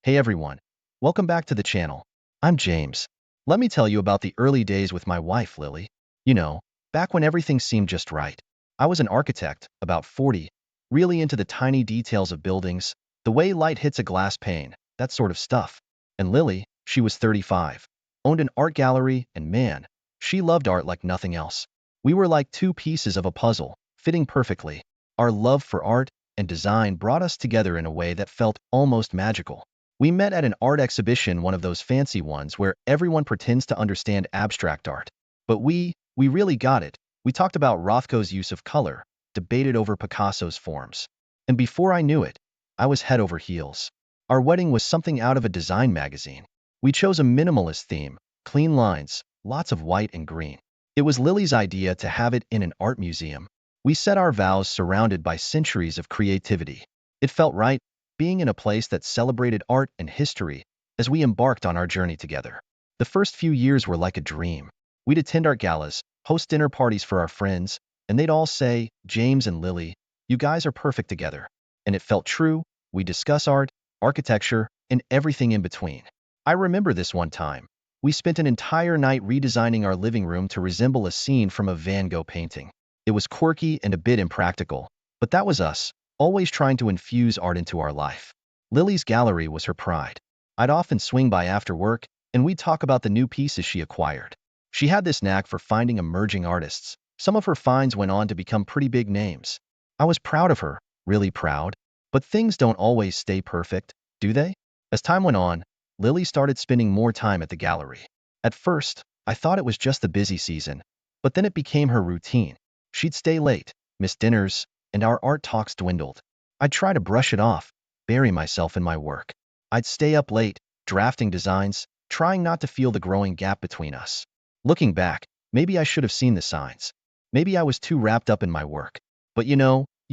Hey everyone, welcome back to the channel. I'm James. Let me tell you about the early days with my wife, Lily. You know, back when everything seemed just right. I was an architect, about 40, really into the tiny details of buildings, the way light hits a glass pane, that sort of stuff. And Lily, she was 35, owned an art gallery, and man, she loved art like nothing else. We were like two pieces of a puzzle, fitting perfectly. Our love for art and design brought us together in a way that felt almost magical. We met at an art exhibition, one of those fancy ones where everyone pretends to understand abstract art. But we really got it. We talked about Rothko's use of color, debated over Picasso's forms. And before I knew it, I was head over heels. Our wedding was something out of a design magazine. We chose a minimalist theme, clean lines, lots of white and green. It was Lily's idea to have it in an art museum. We set our vows surrounded by centuries of creativity. It felt right, being in a place that celebrated art and history as we embarked on our journey together. The first few years were like a dream. We'd attend art galas, host dinner parties for our friends, and they'd all say, "James and Lily, you guys are perfect together." And it felt true. We discuss art, architecture, and everything in between. I remember this one time. We spent an entire night redesigning our living room to resemble a scene from a Van Gogh painting. It was quirky and a bit impractical, but that was us, always trying to infuse art into our life. Lily's gallery was her pride. I'd often swing by after work, and we'd talk about the new pieces she acquired. She had this knack for finding emerging artists. Some of her finds went on to become pretty big names. I was proud of her, really proud. But things don't always stay perfect, do they? As time went on, Lily started spending more time at the gallery. At first, I thought it was just the busy season, but then it became her routine. She'd stay late, miss dinners, and our art talks dwindled. I'd try to brush it off, bury myself in my work. I'd stay up late, drafting designs, trying not to feel the growing gap between us. Looking back, maybe I should have seen the signs. Maybe I was too wrapped up in my work. But you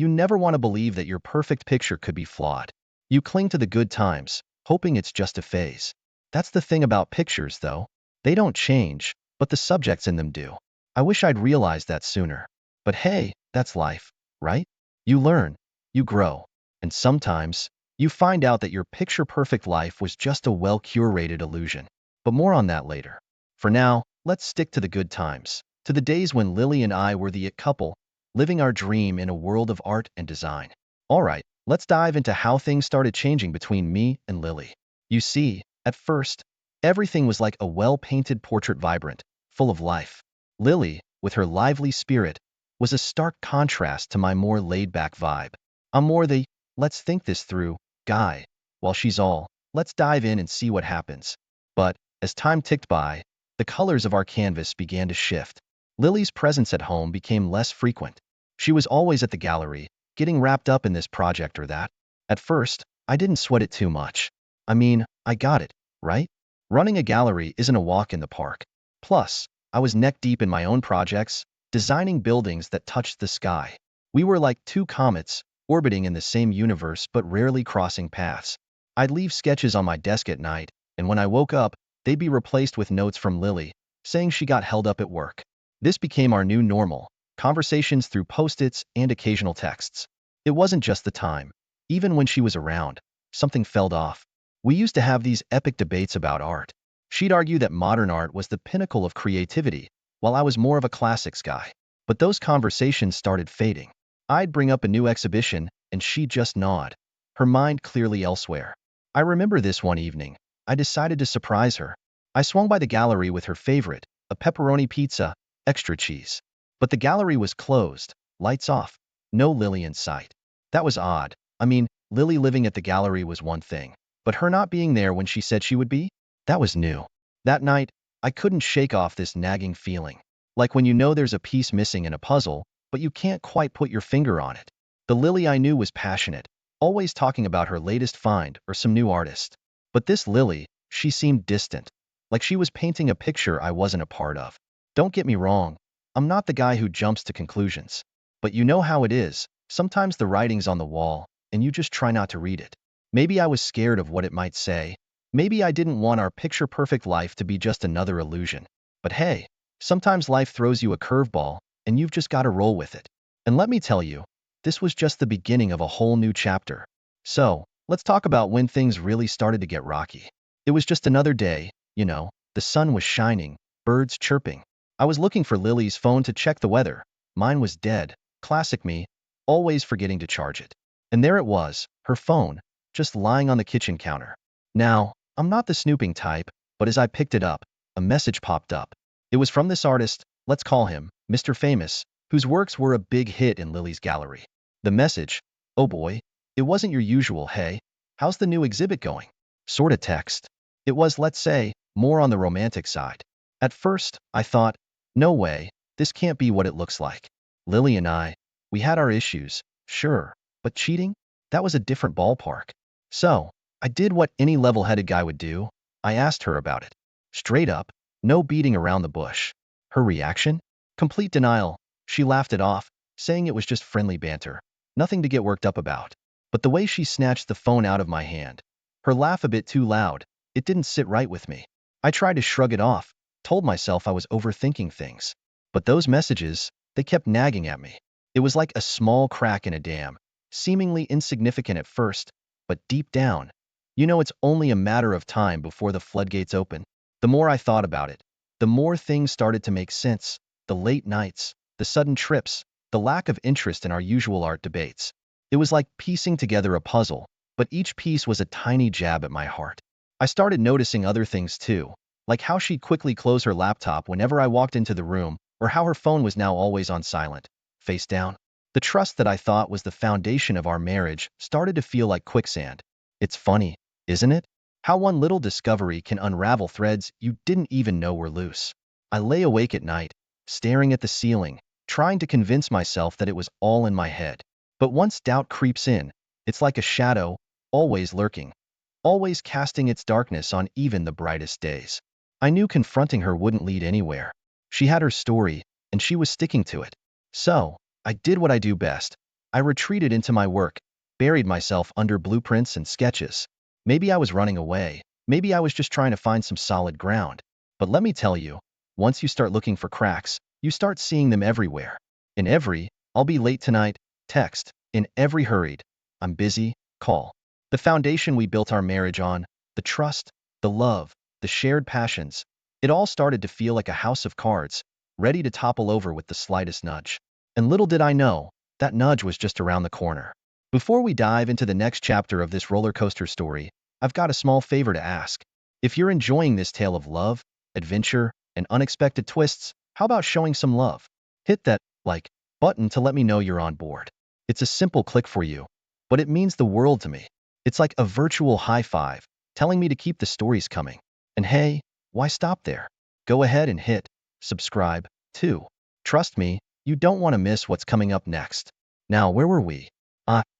never want to believe that your perfect picture could be flawed. You cling to the good times, hoping it's just a phase. That's the thing about pictures, though. They don't change, but the subjects in them do. I wish I'd realized that sooner. But hey, that's life, right? You learn, you grow, and sometimes you find out that your picture-perfect life was just a well-curated illusion. But more on that later. For now, let's stick to the good times, to the days when Lily and I were the it couple, living our dream in a world of art and design. All right, let's dive into how things started changing between me and Lily. You see, at first, everything was like a well-painted portrait, vibrant, full of life. Lily, with her lively spirit, was a stark contrast to my more laid-back vibe. I'm more the, let's think this through, guy, while she's all, let's dive in and see what happens. But, as time ticked by, the colors of our canvas began to shift. Lily's presence at home became less frequent. She was always at the gallery, getting wrapped up in this project or that. At first, I didn't sweat it too much. I mean, I got it, right? Running a gallery isn't a walk in the park. Plus, I was neck-deep in my own projects, designing buildings that touched the sky. We were like two comets, orbiting in the same universe but rarely crossing paths. I'd leave sketches on my desk at night, and when I woke up, they'd be replaced with notes from Lily, saying she got held up at work. This became our new normal, conversations through post-its and occasional texts. It wasn't just the time. Even when she was around, something felt off. We used to have these epic debates about art. She'd argue that modern art was the pinnacle of creativity, while I was more of a classics guy. But those conversations started fading. I'd bring up a new exhibition, and she'd just nod, her mind clearly elsewhere. I remember this one evening. I decided to surprise her. I swung by the gallery with her favorite, a pepperoni pizza, extra cheese. But the gallery was closed, lights off, no Lily in sight. That was odd. I mean, Lily living at the gallery was one thing, but her not being there when she said she would be? That was new. That night, I couldn't shake off this nagging feeling. Like when you know there's a piece missing in a puzzle, but you can't quite put your finger on it. The Lily I knew was passionate, always talking about her latest find or some new artist. But this Lily, she seemed distant, like she was painting a picture I wasn't a part of. Don't get me wrong, I'm not the guy who jumps to conclusions. But you know how it is, sometimes the writing's on the wall, and you just try not to read it. Maybe I was scared of what it might say. Maybe I didn't want our picture-perfect life to be just another illusion. But hey, sometimes life throws you a curveball, and you've just got to roll with it. And let me tell you, this was just the beginning of a whole new chapter. So, let's talk about when things really started to get rocky. It was just another day, the sun was shining, birds chirping. I was looking for Lily's phone to check the weather. Mine was dead. Classic me, always forgetting to charge it. And there it was, her phone, just lying on the kitchen counter. Now, I'm not the snooping type, but as I picked it up, a message popped up. It was from this artist, let's call him Mr. Famous, whose works were a big hit in Lily's gallery. The message, oh boy, it wasn't your usual, hey, how's the new exhibit going? Sorta text. It was, let's say, more on the romantic side. At first, I thought, no way, this can't be what it looks like. Lily and I, we had our issues, sure, but cheating? That was a different ballpark. So, I did what any level-headed guy would do. I asked her about it. Straight up, no beating around the bush. Her reaction? Complete denial. She laughed it off, saying it was just friendly banter. Nothing to get worked up about. But the way she snatched the phone out of my hand, her laugh a bit too loud, it didn't sit right with me. I tried to shrug it off, told myself I was overthinking things. But those messages, they kept nagging at me. It was like a small crack in a dam, seemingly insignificant at first, but deep down, it's only a matter of time before the floodgates open. The more I thought about it, the more things started to make sense. The late nights, the sudden trips, the lack of interest in our usual art debates. It was like piecing together a puzzle, but each piece was a tiny jab at my heart. I started noticing other things too, like how she'd quickly close her laptop whenever I walked into the room, or how her phone was now always on silent, face down. The trust that I thought was the foundation of our marriage started to feel like quicksand. It's funny, isn't it? How one little discovery can unravel threads you didn't even know were loose. I lay awake at night, staring at the ceiling, trying to convince myself that it was all in my head. But once doubt creeps in, it's like a shadow, always lurking, always casting its darkness on even the brightest days. I knew confronting her wouldn't lead anywhere. She had her story, and she was sticking to it. So, I did what I do best. I retreated into my work, buried myself under blueprints and sketches. Maybe I was running away. Maybe I was just trying to find some solid ground. But let me tell you, once you start looking for cracks, you start seeing them everywhere. In every, I'll be late tonight, text. In every hurried, I'm busy, call. The foundation we built our marriage on, the trust, the love, the shared passions, it all started to feel like a house of cards, ready to topple over with the slightest nudge. And little did I know, that nudge was just around the corner. Before we dive into the next chapter of this roller coaster story, I've got a small favor to ask. If you're enjoying this tale of love, adventure, and unexpected twists, how about showing some love? Hit that like button to let me know you're on board. It's a simple click for you, but it means the world to me. It's like a virtual high five, telling me to keep the stories coming. And hey, why stop there? Go ahead and hit subscribe, too. Trust me, you don't want to miss what's coming up next. Now, where were we?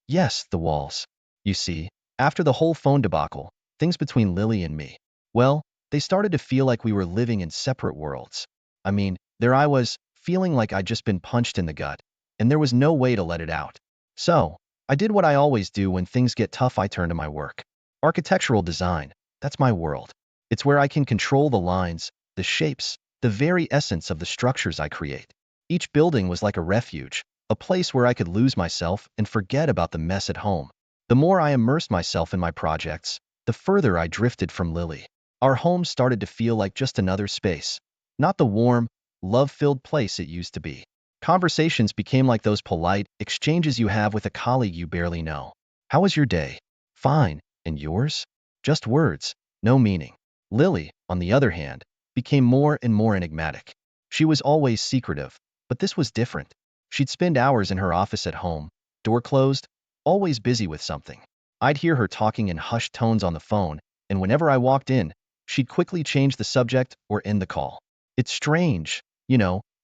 Yes, the walls. You see, after the whole phone debacle, things between Lily and me, well, they started to feel like we were living in separate worlds. I mean, there I was, feeling like I'd just been punched in the gut, and there was no way to let it out. So, I did what I always do when things get tough. I turn to my work. Architectural design, that's my world. It's where I can control the lines, the shapes, the very essence of the structures I create. Each building was like a refuge, a place where I could lose myself and forget about the mess at home. The more I immersed myself in my projects, the further I drifted from Lily. Our home started to feel like just another space, not the warm, love-filled place it used to be. Conversations became like those polite exchanges you have with a colleague you barely know. How was your day? Fine. And yours? Just words, no meaning. Lily, on the other hand, became more and more enigmatic. She was always secretive, but this was different. She'd spend hours in her office at home, door closed, always busy with something. I'd hear her talking in hushed tones on the phone, and whenever I walked in, she'd quickly change the subject or end the call. It's strange,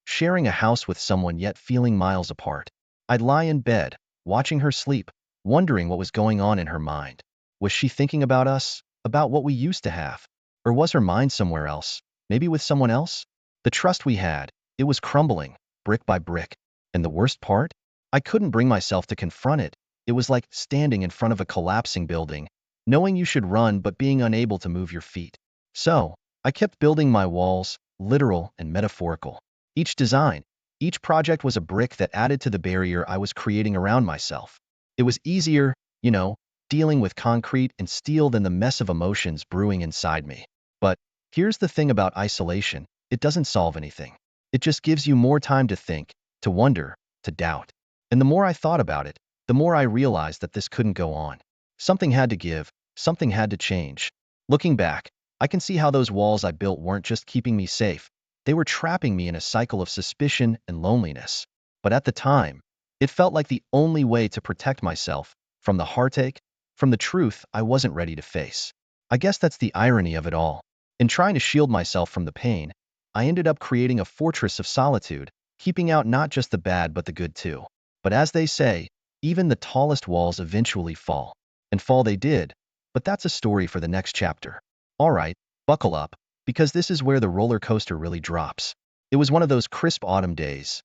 sharing a house with someone yet feeling miles apart. I'd lie in bed, watching her sleep, wondering what was going on in her mind. Was she thinking about us, about what we used to have? Or was her mind somewhere else, maybe with someone else? The trust we had, it was crumbling, brick by brick. And the worst part? I couldn't bring myself to confront it. It was like standing in front of a collapsing building, knowing you should run but being unable to move your feet. So, I kept building my walls, literal and metaphorical. Each design, each project was a brick that added to the barrier I was creating around myself. It was easier, dealing with concrete and steel than the mess of emotions brewing inside me. But here's the thing about isolation. It doesn't solve anything. It just gives you more time to think, to wonder, to doubt. And the more I thought about it, the more I realized that this couldn't go on. Something had to give, something had to change. Looking back, I can see how those walls I built weren't just keeping me safe, they were trapping me in a cycle of suspicion and loneliness. But at the time, it felt like the only way to protect myself from the heartache, from the truth I wasn't ready to face. I guess that's the irony of it all. In trying to shield myself from the pain, I ended up creating a fortress of solitude, keeping out not just the bad but the good too. But as they say, even the tallest walls eventually fall. And fall they did, but that's a story for the next chapter. Alright, buckle up, because this is where the roller coaster really drops. It was one of those crisp autumn days,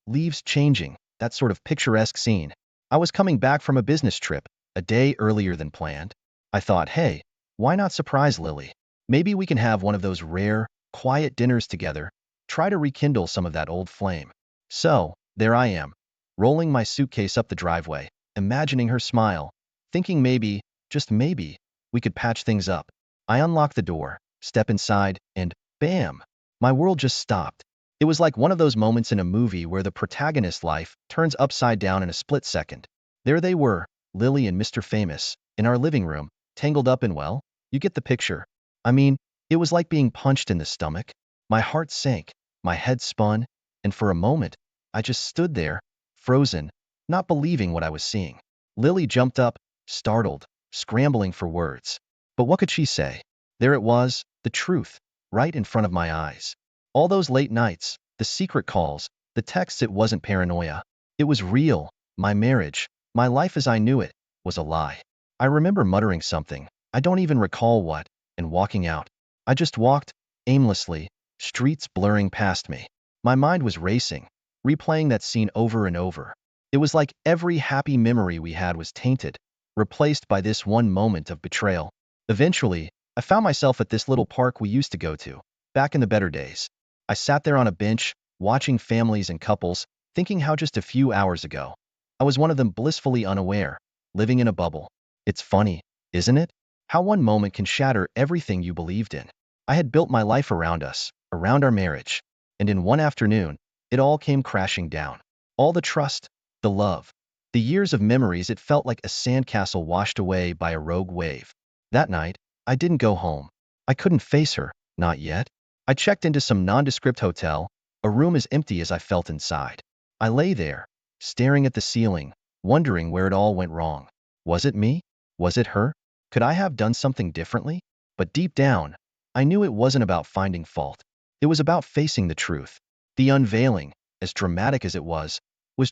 leaves changing, that sort of picturesque scene. I was coming back from a business trip, a day earlier than planned. I thought, hey, why not surprise Lily? Maybe we can have one of those rare, quiet dinners together, try to rekindle some of that old flame. So, there I am, rolling my suitcase up the driveway, imagining her smile, thinking maybe, just maybe, we could patch things up. I unlock the door, step inside, and bam! My world just stopped. It was like one of those moments in a movie where the protagonist's life turns upside down in a split second. There they were, Lily and Mr. Famous, in our living room, tangled up in, well, you get the picture. I mean, it was like being punched in the stomach. My heart sank, my head spun, and for a moment, I just stood there, frozen, not believing what I was seeing. Lily jumped up, startled, scrambling for words. But what could she say? There it was, the truth, right in front of my eyes. All those late nights, the secret calls, the texts, it wasn't paranoia. It was real. My marriage, my life as I knew it, was a lie. I remember muttering something, I don't even recall what, and walking out. I just walked, aimlessly, streets blurring past me. My mind was racing, replaying that scene over and over. It was like every happy memory we had was tainted, replaced by this one moment of betrayal. Eventually, I found myself at this little park we used to go to, back in the better days. I sat there on a bench, watching families and couples, thinking how just a few hours ago, I was one of them, blissfully unaware, living in a bubble. It's funny, isn't it? How one moment can shatter everything you believed in. I had built my life around us, around our marriage, and in one afternoon, it all came crashing down. All the trust, the love, the years of memories, it felt like a sandcastle washed away by a rogue wave. That night, I didn't go home. I couldn't face her, not yet. I checked into some nondescript hotel, a room as empty as I felt inside. I lay there, staring at the ceiling, wondering where it all went wrong. Was it me? Was it her? Could I have done something differently? But deep down, I knew it wasn't about finding fault. It was about facing the truth. The unveiling, as dramatic as it was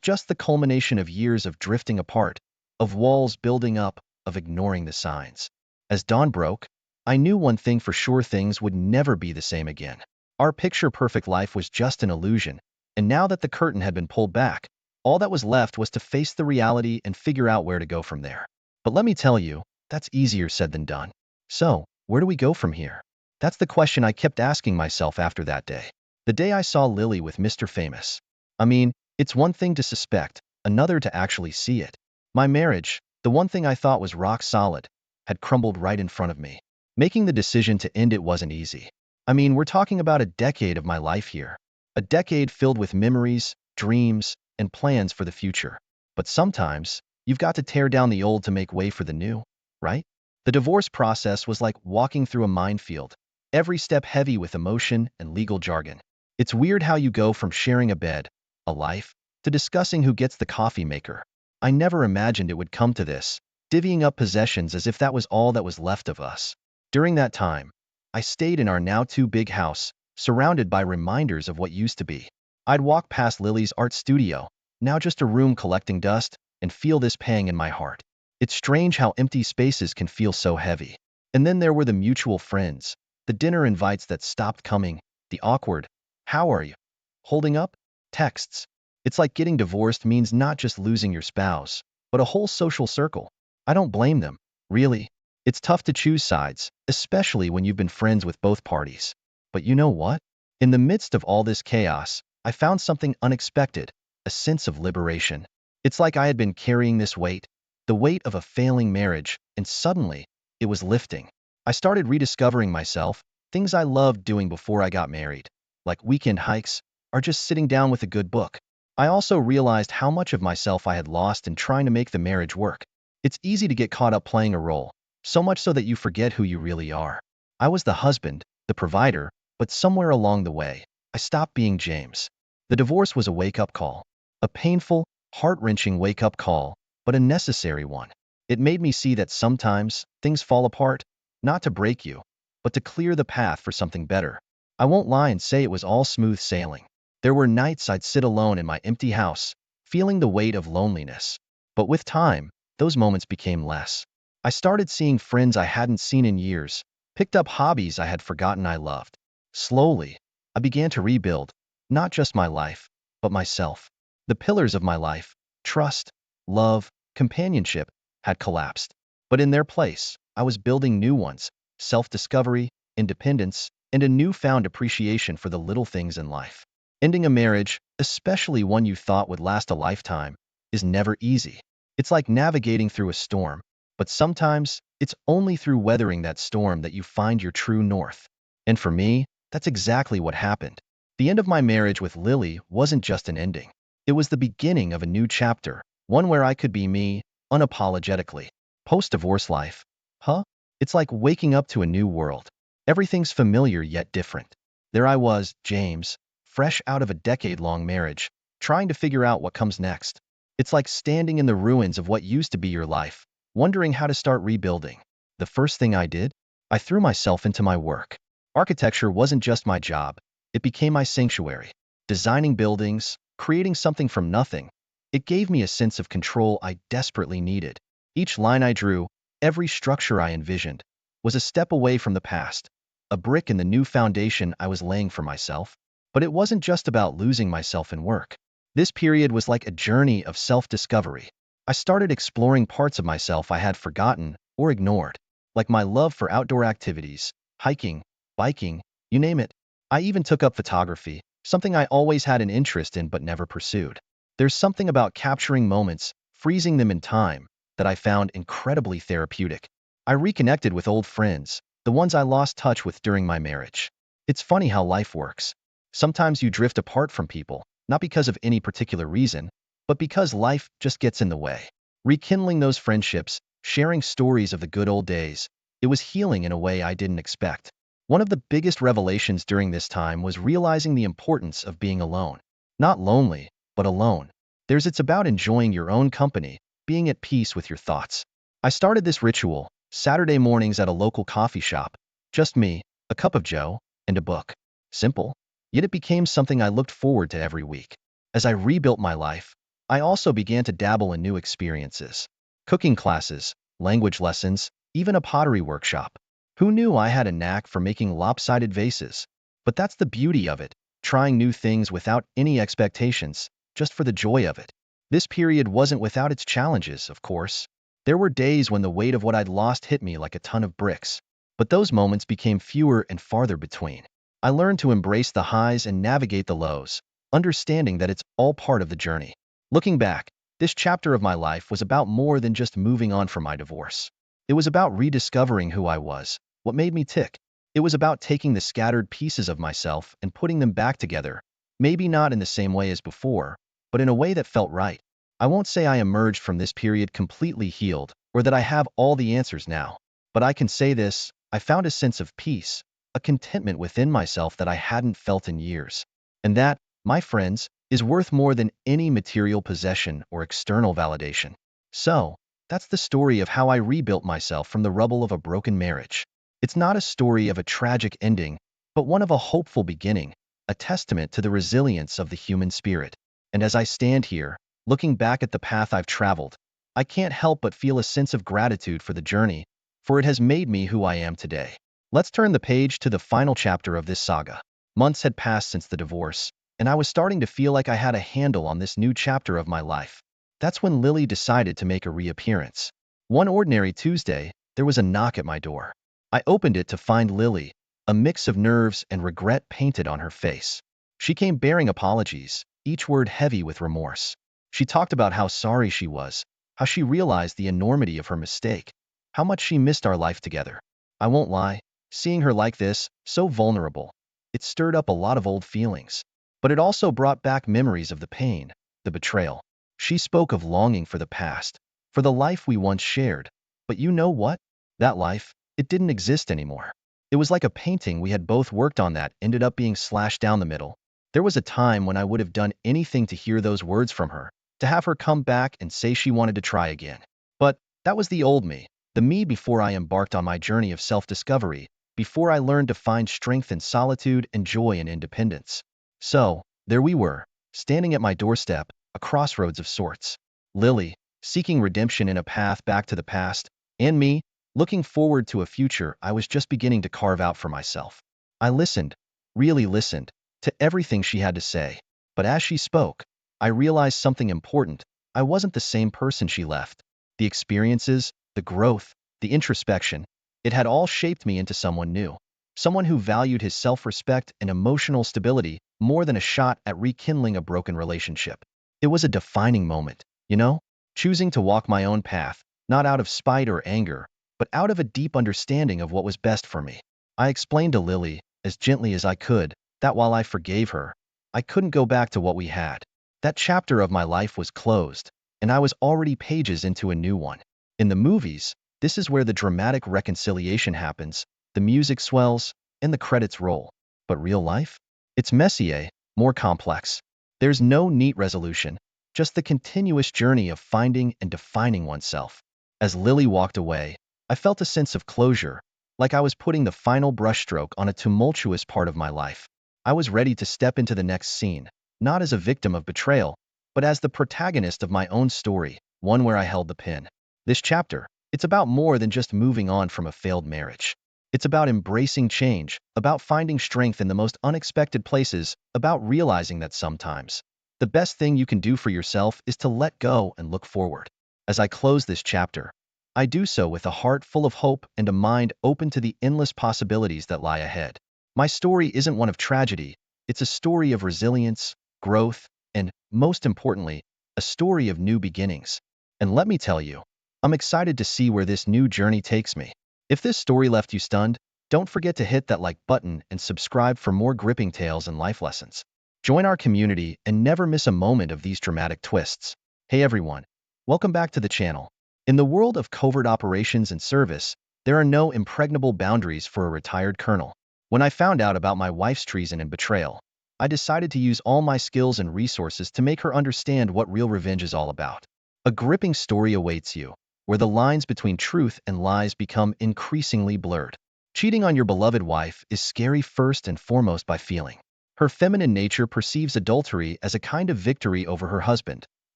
just the culmination of years of drifting apart, of walls building up, of ignoring the signs. As dawn broke, I knew one thing for sure: things would never be the same again. Our picture-perfect life was just an illusion, and now that the curtain had been pulled back, all that was left was to face the reality and figure out where to go from there. But let me tell you, that's easier said than done. So, where do we go from here? That's the question I kept asking myself after that day. The day I saw Lily with Mr. Famous. I mean, it's one thing to suspect, another to actually see it. My marriage, the one thing I thought was rock solid, had crumbled right in front of me. Making the decision to end it wasn't easy. I mean, we're talking about a decade of my life here. A decade filled with memories, dreams, and plans for the future. But sometimes, you've got to tear down the old to make way for the new, right? The divorce process was like walking through a minefield, every step heavy with emotion and legal jargon. It's weird how you go from sharing a bed, a life, to discussing who gets the coffee maker. I never imagined it would come to this, divvying up possessions as if that was all that was left of us. During that time, I stayed in our now too big house, surrounded by reminders of what used to be. I'd walk past Lily's art studio, now just a room collecting dust, and feel this pang in my heart. It's strange how empty spaces can feel so heavy. And then there were the mutual friends, the dinner invites that stopped coming, the awkward, "How are you? Holding up?" texts. It's like getting divorced means not just losing your spouse, but a whole social circle. I don't blame them, really. It's tough to choose sides, especially when you've been friends with both parties. But you know what? In the midst of all this chaos, I found something unexpected, a sense of liberation. It's like I had been carrying this weight, the weight of a failing marriage, and suddenly, it was lifting. I started rediscovering myself, things I loved doing before I got married, like weekend hikes or just sitting down with a good book. I also realized how much of myself I had lost in trying to make the marriage work. It's easy to get caught up playing a role, so much so that you forget who you really are. I was the husband, the provider, but somewhere along the way, I stopped being James. The divorce was a wake-up call. A painful, heart-wrenching wake-up call, but a necessary one. It made me see that sometimes things fall apart, not to break you, but to clear the path for something better. I won't lie and say it was all smooth sailing. There were nights I'd sit alone in my empty house, feeling the weight of loneliness. But with time, those moments became less. I started seeing friends I hadn't seen in years, picked up hobbies I had forgotten I loved. Slowly, I began to rebuild, not just my life, but myself. The pillars of my life, trust, love, companionship, had collapsed. But in their place, I was building new ones, self-discovery, independence, and a newfound appreciation for the little things in life. Ending a marriage, especially one you thought would last a lifetime, is never easy. It's like navigating through a storm, but sometimes it's only through weathering that storm that you find your true north. And for me, that's exactly what happened. The end of my marriage with Lily wasn't just an ending. It was the beginning of a new chapter, one where I could be me, unapologetically. Post-divorce life. Huh? It's like waking up to a new world. Everything's familiar yet different. There I was, James, fresh out of a decade-long marriage, trying to figure out what comes next. It's like standing in the ruins of what used to be your life, wondering how to start rebuilding. The first thing I did? I threw myself into my work. Architecture wasn't just my job, it became my sanctuary. Designing buildings, creating something from nothing, it gave me a sense of control I desperately needed. Each line I drew, every structure I envisioned, was a step away from the past, a brick in the new foundation I was laying for myself. But it wasn't just about losing myself in work. This period was like a journey of self-discovery. I started exploring parts of myself I had forgotten or ignored, like my love for outdoor activities, hiking, biking, you name it. I even took up photography, something I always had an interest in but never pursued. There's something about capturing moments, freezing them in time, that I found incredibly therapeutic. I reconnected with old friends, the ones I lost touch with during my marriage. It's funny how life works. Sometimes you drift apart from people, not because of any particular reason, but because life just gets in the way. Rekindling those friendships, sharing stories of the good old days, it was healing in a way I didn't expect. One of the biggest revelations during this time was realizing the importance of being alone. Not lonely, but alone. It's about enjoying your own company, being at peace with your thoughts. I started this ritual, Saturday mornings at a local coffee shop. Just me, a cup of joe, and a book. Simple. Yet it became something I looked forward to every week. As I rebuilt my life, I also began to dabble in new experiences. Cooking classes, language lessons, even a pottery workshop. Who knew I had a knack for making lopsided vases? But that's the beauty of it, trying new things without any expectations, just for the joy of it. This period wasn't without its challenges, of course. There were days when the weight of what I'd lost hit me like a ton of bricks. But those moments became fewer and farther between. I learned to embrace the highs and navigate the lows, understanding that it's all part of the journey. Looking back, this chapter of my life was about more than just moving on from my divorce. It was about rediscovering who I was, what made me tick. It was about taking the scattered pieces of myself and putting them back together, maybe not in the same way as before, but in a way that felt right. I won't say I emerged from this period completely healed, or that I have all the answers now. But I can say this, I found a sense of peace, a contentment within myself that I hadn't felt in years. And that, my friends, is worth more than any material possession or external validation. So, that's the story of how I rebuilt myself from the rubble of a broken marriage. It's not a story of a tragic ending, but one of a hopeful beginning, a testament to the resilience of the human spirit. And as I stand here, looking back at the path I've traveled, I can't help but feel a sense of gratitude for the journey, for it has made me who I am today. Let's turn the page to the final chapter of this saga. Months had passed since the divorce, and I was starting to feel like I had a handle on this new chapter of my life. That's when Lily decided to make a reappearance. One ordinary Tuesday, there was a knock at my door. I opened it to find Lily, a mix of nerves and regret painted on her face. She came bearing apologies, each word heavy with remorse. She talked about how sorry she was, how she realized the enormity of her mistake, how much she missed our life together. I won't lie, seeing her like this, so vulnerable, it stirred up a lot of old feelings. But it also brought back memories of the pain, the betrayal. She spoke of longing for the past, for the life we once shared. But you know what? That life, it didn't exist anymore. It was like a painting we had both worked on that ended up being slashed down the middle. There was a time when I would have done anything to hear those words from her, to have her come back and say she wanted to try again. But that was the old me, the me before I embarked on my journey of self-discovery, before I learned to find strength in solitude and joy in independence. So, there we were, standing at my doorstep, a crossroads of sorts. Lily, seeking redemption in a path back to the past, and me, looking forward to a future I was just beginning to carve out for myself. I listened, really listened, to everything she had to say. But as she spoke, I realized something important. I wasn't the same person she left. The experiences, the growth, the introspection, it had all shaped me into someone new. Someone who valued his self-respect and emotional stability more than a shot at rekindling a broken relationship. It was a defining moment, you know? Choosing to walk my own path, not out of spite or anger, but out of a deep understanding of what was best for me. I explained to Lily, as gently as I could, that while I forgave her, I couldn't go back to what we had. That chapter of my life was closed, and I was already pages into a new one. In the movies, this is where the dramatic reconciliation happens, the music swells, and the credits roll. But real life? It's messier, more complex. There's no neat resolution, just the continuous journey of finding and defining oneself. As Lily walked away, I felt a sense of closure, like I was putting the final brushstroke on a tumultuous part of my life. I was ready to step into the next scene, not as a victim of betrayal, but as the protagonist of my own story, one where I held the pen. This chapter, it's about more than just moving on from a failed marriage. It's about embracing change, about finding strength in the most unexpected places, about realizing that sometimes the best thing you can do for yourself is to let go and look forward. As I close this chapter, I do so with a heart full of hope and a mind open to the endless possibilities that lie ahead. My story isn't one of tragedy, it's a story of resilience, growth, and, most importantly, a story of new beginnings. And let me tell you, I'm excited to see where this new journey takes me. If this story left you stunned, don't forget to hit that like button and subscribe for more gripping tales and life lessons. Join our community and never miss a moment of these dramatic twists. Hey everyone, welcome back to the channel. In the world of covert operations and service, there are no impregnable boundaries for a retired colonel. When I found out about my wife's treason and betrayal, I decided to use all my skills and resources to make her understand what real revenge is all about. A gripping story awaits you, where the lines between truth and lies become increasingly blurred. Cheating on your beloved wife is scary first and foremost by feeling. Her feminine nature perceives adultery as a kind of victory over her husband,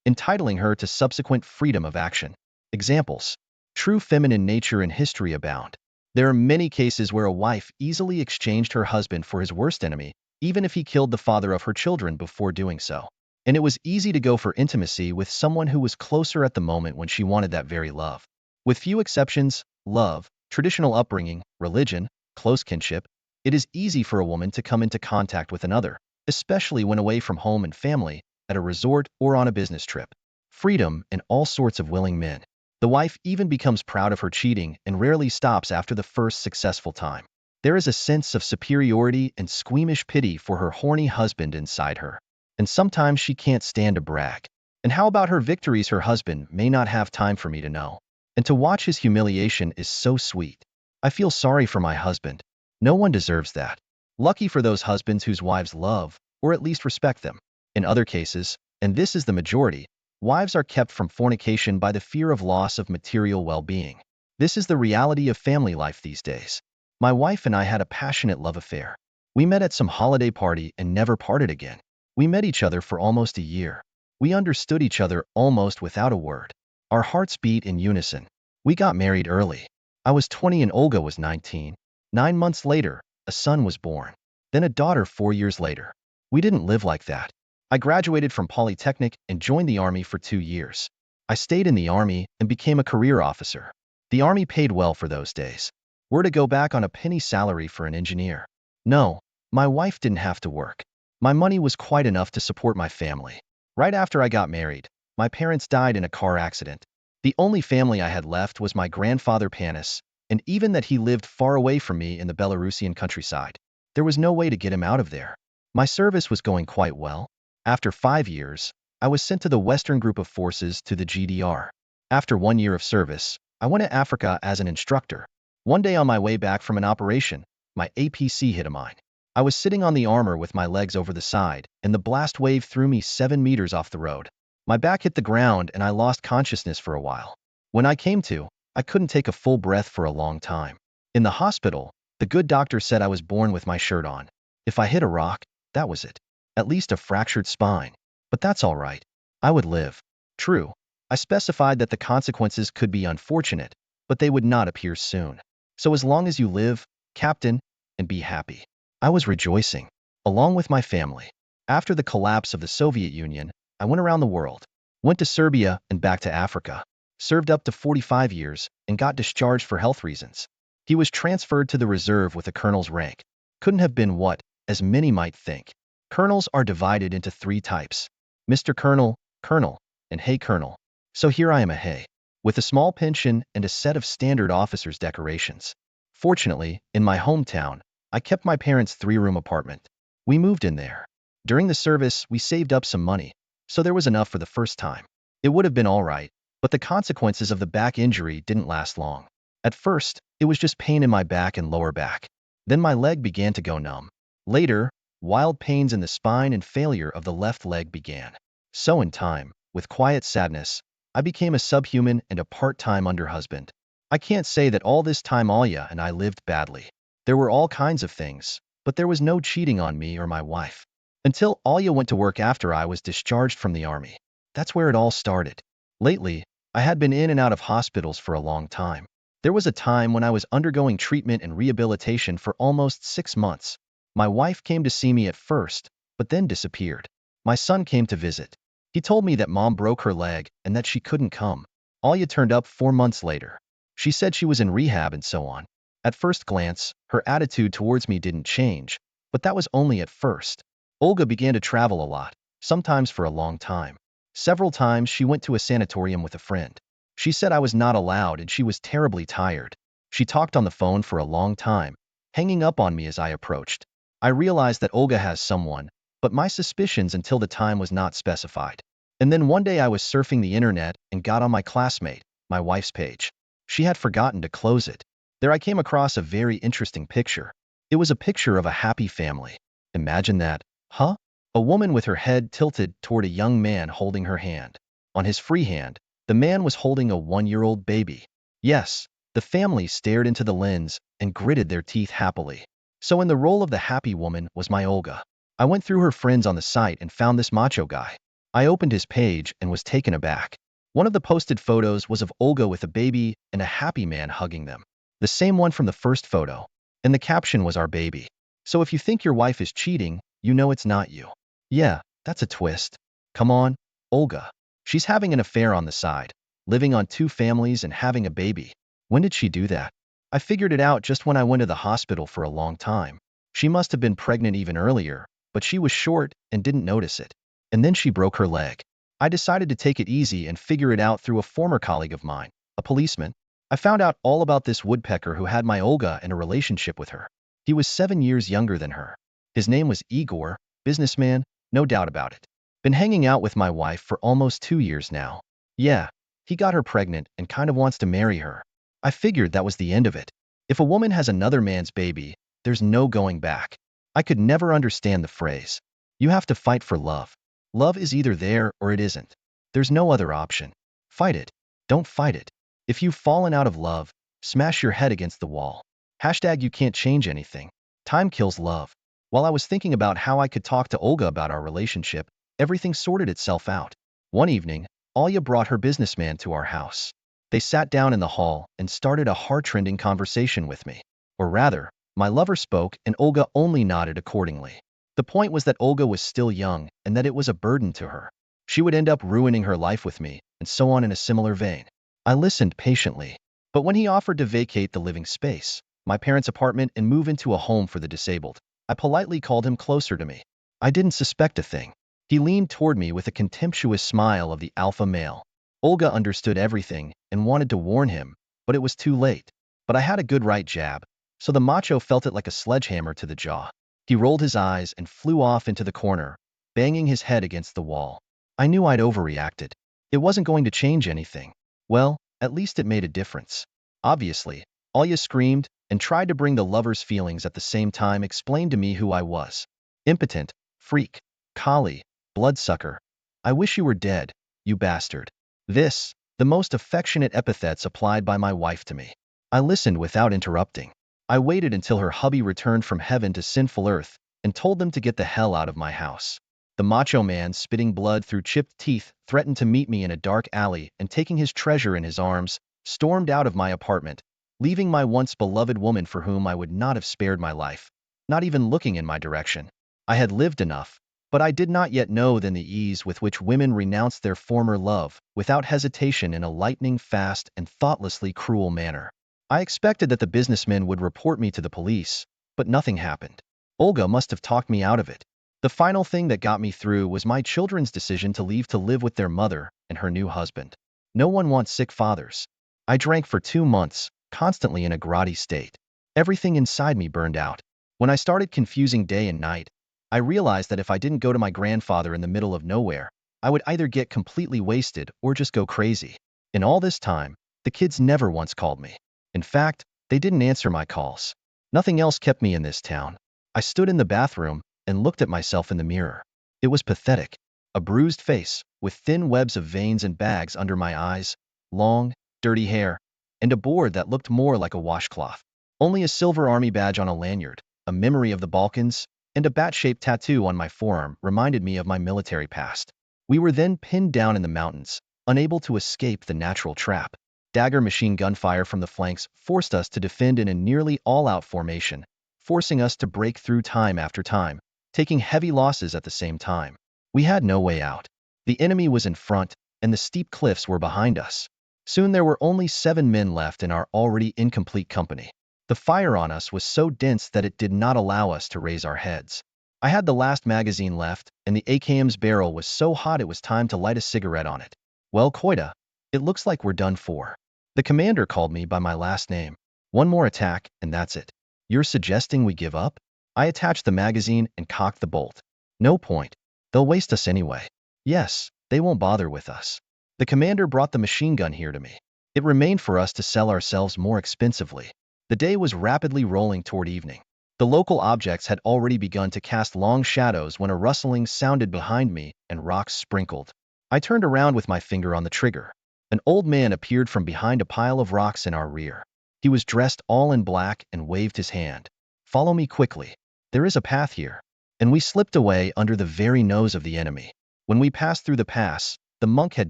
entitling her to subsequent freedom of action. Examples. True feminine nature in history abound. There are many cases where a wife easily exchanged her husband for his worst enemy, even if he killed the father of her children before doing so. And it was easy to go for intimacy with someone who was closer at the moment when she wanted that very love. With few exceptions, love, traditional upbringing, religion, close kinship, it is easy for a woman to come into contact with another, especially when away from home and family, at a resort or on a business trip. Freedom and all sorts of willing men. The wife even becomes proud of her cheating and rarely stops after the first successful time. There is a sense of superiority and squeamish pity for her horny husband inside her. And sometimes she can't stand to brag. And how about her victories her husband may not have time for me to know? And to watch his humiliation is so sweet. I feel sorry for my husband. No one deserves that. Lucky for those husbands whose wives love, or at least respect them. In other cases, and this is the majority, wives are kept from fornication by the fear of loss of material well-being. This is the reality of family life these days. My wife and I had a passionate love affair. We met at some holiday party and never parted again. We met each other for almost a year. We understood each other almost without a word. Our hearts beat in unison. We got married early. I was 20 and Olga was 19. 9 months later, a son was born. Then a daughter 4 years later. We didn't live like that. I graduated from Polytechnic and joined the Army for 2 years. I stayed in the Army and became a career officer. The Army paid well for those days. Were to go back on a penny salary for an engineer. No, my wife didn't have to work. My money was quite enough to support my family. Right after I got married, my parents died in a car accident. The only family I had left was my grandfather Panis, and even that he lived far away from me in the Belarusian countryside. There was no way to get him out of there. My service was going quite well. After 5 years, I was sent to the Western Group of Forces to the GDR. After 1 year of service, I went to Africa as an instructor. One day on my way back from an operation, my APC hit a mine. I was sitting on the armor with my legs over the side, and the blast wave threw me 7 meters off the road. My back hit the ground and I lost consciousness for a while. When I came to, I couldn't take a full breath for a long time. In the hospital, the good doctor said I was born with my shirt on. If I hit a rock, that was it. At least a fractured spine. But that's all right. I would live. True, I specified that the consequences could be unfortunate, but they would not appear soon. So as long as you live, Captain, and be happy. I was rejoicing, along with my family. After the collapse of the Soviet Union, I went around the world. Went to Serbia and back to Africa. Served up to 45 years and got discharged for health reasons. He was transferred to the reserve with a colonel's rank. Couldn't have been what, as many might think. Colonels are divided into 3 types. Mr. Colonel, Colonel, and Hey Colonel. So here I am a Hey, with a small pension and a set of standard officer's decorations. Fortunately, in my hometown, I kept my parents' 3-room apartment. We moved in there. During the service, we saved up some money, so there was enough for the first time. It would have been all right, but the consequences of the back injury didn't last long. At first, it was just pain in my back and lower back. Then my leg began to go numb. Later, wild pains in the spine and failure of the left leg began. So in time, with quiet sadness, I became a subhuman and a part-time under-husband. I can't say that all this time Alia and I lived badly. There were all kinds of things, but there was no cheating on me or my wife. Until Alia went to work after I was discharged from the army. That's where it all started. Lately, I had been in and out of hospitals for a long time. There was a time when I was undergoing treatment and rehabilitation for almost 6 months. My wife came to see me at first, but then disappeared. My son came to visit. He told me that mom broke her leg and that she couldn't come. Alia turned up 4 months later. She said she was in rehab and so on. At first glance, her attitude towards me didn't change, but that was only at first. Olga began to travel a lot, sometimes for a long time. Several times she went to a sanatorium with a friend. She said I was not allowed and she was terribly tired. She talked on the phone for a long time, hanging up on me as I approached. I realized that Olga has someone, but my suspicions until the time was not specified. And then one day I was surfing the internet and got on my classmate, my wife's page. She had forgotten to close it. There I came across a very interesting picture. It was a picture of a happy family. Imagine that, huh? A woman with her head tilted toward a young man holding her hand. On his free hand, the man was holding a 1-year-old baby. Yes, the family stared into the lens and gritted their teeth happily. So in the role of the happy woman was my Olga. I went through her friends on the site and found this macho guy. I opened his page and was taken aback. One of the posted photos was of Olga with a baby and a happy man hugging them. The same one from the first photo. And the caption was our baby. So if you think your wife is cheating, you know it's not you. Yeah, that's a twist. Come on, Olga. She's having an affair on the side, living on 2 families and having a baby. When did she do that? I figured it out just when I went to the hospital for a long time. She must have been pregnant even earlier, but she was short and didn't notice it. And then she broke her leg. I decided to take it easy and figure it out through a former colleague of mine, a policeman. I found out all about this woodpecker who had my Olga in a relationship with her. He was 7 years younger than her. His name was Igor, businessman, no doubt about it. Been hanging out with my wife for almost 2 years now. Yeah, he got her pregnant and kind of wants to marry her. I figured that was the end of it. If a woman has another man's baby, there's no going back. I could never understand the phrase. You have to fight for love. Love is either there or it isn't. There's no other option. Fight it. Don't fight it. If you've fallen out of love, smash your head against the wall. Hashtag you can't change anything. Time kills love. While I was thinking about how I could talk to Olga about our relationship, everything sorted itself out. One evening, Alia brought her businessman to our house. They sat down in the hall and started a heart-rending conversation with me. Or rather, my lover spoke and Olga only nodded accordingly. The point was that Olga was still young and that it was a burden to her. She would end up ruining her life with me, and so on in a similar vein. I listened patiently. But when he offered to vacate the living space, my parents' apartment, and move into a home for the disabled, I politely called him closer to me. I didn't suspect a thing. He leaned toward me with a contemptuous smile of the alpha male. Olga understood everything and wanted to warn him, but it was too late. But I had a good right jab, so the macho felt it like a sledgehammer to the jaw. He rolled his eyes and flew off into the corner, banging his head against the wall. I knew I'd overreacted. It wasn't going to change anything. Well, at least it made a difference. Obviously, Alya screamed and tried to bring the lover's feelings at the same time explain to me who I was. Impotent, freak, collie, bloodsucker. I wish you were dead, you bastard. The most affectionate epithets applied by my wife to me. I listened without interrupting. I waited until her hubby returned from heaven to sinful earth and told them to get the hell out of my house. The macho man, spitting blood through chipped teeth, threatened to meet me in a dark alley and, taking his treasure in his arms, stormed out of my apartment, leaving my once beloved woman for whom I would not have spared my life, not even looking in my direction. I had lived enough, but I did not yet know then the ease with which women renounce their former love, without hesitation, in a lightning-fast and thoughtlessly cruel manner. I expected that the businessmen would report me to the police, but nothing happened. Olga must have talked me out of it. The final thing that got me through was my children's decision to leave to live with their mother and her new husband. No one wants sick fathers. I drank for 2 months, constantly in a groggy state. Everything inside me burned out. When I started confusing day and night, I realized that if I didn't go to my grandfather in the middle of nowhere, I would either get completely wasted or just go crazy. In all this time, the kids never once called me. In fact, they didn't answer my calls. Nothing else kept me in this town. I stood in the bathroom and looked at myself in the mirror. It was pathetic. A bruised face, with thin webs of veins and bags under my eyes, long, dirty hair, and a board that looked more like a washcloth. Only a silver army badge on a lanyard, a memory of the Balkans, and a bat-shaped tattoo on my forearm reminded me of my military past. We were then pinned down in the mountains, unable to escape the natural trap. Dagger machine gun fire from the flanks forced us to defend in a nearly all-out formation, forcing us to break through time after time, taking heavy losses at the same time. We had no way out. The enemy was in front, and the steep cliffs were behind us. Soon there were only 7 men left in our already incomplete company. The fire on us was so dense that it did not allow us to raise our heads. I had the last magazine left, and the AKM's barrel was so hot it was time to light a cigarette on it. Well, Koida, it looks like we're done for. The commander called me by my last name. One more attack, and that's it. You're suggesting we give up? I attached the magazine and cocked the bolt. No point. They'll waste us anyway. Yes, they won't bother with us. The commander brought the machine gun here to me. It remained for us to sell ourselves more expensively. The day was rapidly rolling toward evening. The local objects had already begun to cast long shadows when a rustling sounded behind me and rocks sprinkled. I turned around with my finger on the trigger. An old man appeared from behind a pile of rocks in our rear. He was dressed all in black and waved his hand. Follow me quickly. There is a path here. And we slipped away under the very nose of the enemy. When we passed through the pass, the monk had